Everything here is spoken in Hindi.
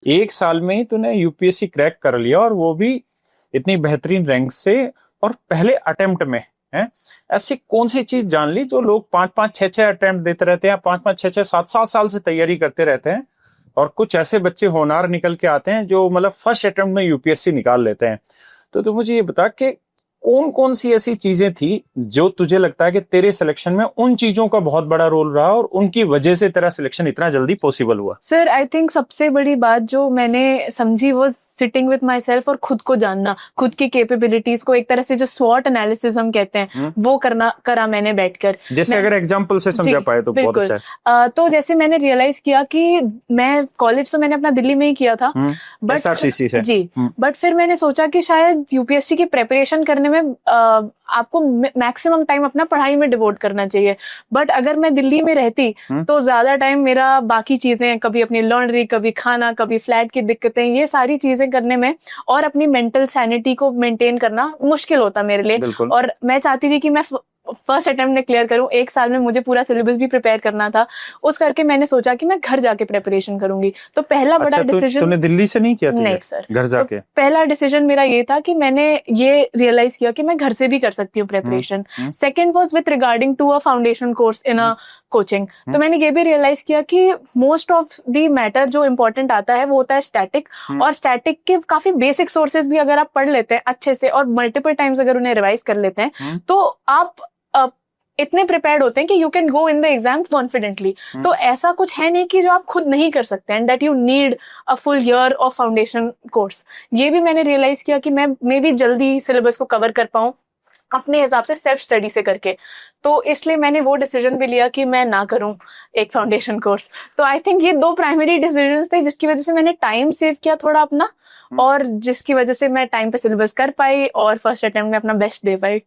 1 साल में ही तूने यूपीएससी क्रैक कर लिया, और वो भी इतनी बेहतरीन रैंक से, और पहले अटेम्प्ट में है। ऐसी कौन सी चीज जान ली जो लोग 5-5, 6-6 अटेम्प्ट देते रहते हैं, 5-5, 6-6, 7-7 साल से तैयारी करते रहते हैं, और कुछ ऐसे बच्चे होनहार निकल के आते हैं जो मतलब फर्स्ट अटेम्प्ट में यूपीएससी निकाल लेते हैं। तो मुझे ये बता कि कौन कौन सी ऐसी चीजें थी जो तुझे लगता है कि तेरे सिलेक्शन में उन चीजों का बहुत बड़ा रोल रहा और उनकी वजह से तेरा सिलेक्शन इतना जल्दी पॉसिबल हुआ? सर आई थिंक सबसे बड़ी बात जो मैंने समझी वो सिटिंग विद माई सेल्फ और खुद को जानना, खुद की कैपेबिलिटीज को एक तरह से जो स्वॉट एनालिसिस हम कहते हैं वो करा मैंने बैठकर। जैसे अगर एग्जांपल से समझा पाए तो बहुत अच्छा है। तो जैसे मैंने रियलाइज किया कि मैं कॉलेज तो मैंने अपना दिल्ली में ही किया था, बट एसआरसीसी से जी, बट फिर मैंने सोचा कि शायद यूपीएससी की प्रेपरेशन करने में आपको मैक्सिमम टाइम अपना पढ़ाई में डिवोट करना चाहिए। बट अगर मैं दिल्ली में रहती तो ज्यादा टाइम मेरा बाकी चीजें, कभी अपनी लॉन्ड्री, कभी खाना, कभी फ्लैट की दिक्कतें, ये सारी चीजें करने में और अपनी मेंटल सैनिटी को मेंटेन करना मुश्किल होता मेरे लिए। और मैं चाहती थी कि मैं फर्स्ट अटेम्प्ट में क्लियर करूं। 1 साल में मुझे पूरा सिलेबस भी प्रिपेयर करना था, उस करके मैंने सोचा कि मैं घर जाके प्रिपरेशन करूंगी। तो पहला बड़ा डिसीजन। तूने दिल्ली से नहीं किया? नहीं सर, घर जाके। तो पहला डिसीजन मेरा ये था कि मैंने ये रियलाइज किया कि मैं घर से भी कर सकती हूँ preparation. Second was with regarding to a foundation course in a coaching. तो मैंने ये भी रियलाइज किया कि मोस्ट ऑफ द मैटर जो इम्पोर्टेंट आता है वो होता है स्टैटिक, और स्टैटिक के काफी बेसिक सोर्सेज भी अगर आप पढ़ लेते हैं अच्छे से और मल्टीपल टाइम्स अगर उन्हें रिवाइज कर लेते हैं तो आप इतने प्रिपेयर्ड होते हैं कि you can go in the exam confidently. तो ऐसा कुछ है नहीं कि जो आप खुद नहीं कर सकते हैं, that you need a full year of foundation course. ये भी मैंने रियलाइज किया कि मैं मे भी जल्दी सिलेबस को कवर कर पाऊं अपने हिसाब से सेल्फ स्टडी से करके। तो इसलिए मैंने वो डिसीजन भी लिया कि मैं ना करूं एक फाउंडेशन कोर्स। तो आई थिंक ये 2 प्राइमरी डिसीजंस थे जिसकी वजह से मैंने टाइम सेव किया थोड़ा अपना, और जिसकी वजह से मैं टाइम पे सिलेबस कर पाई और फर्स्ट अटेम्प्ट में अपना बेस्ट दे पाई।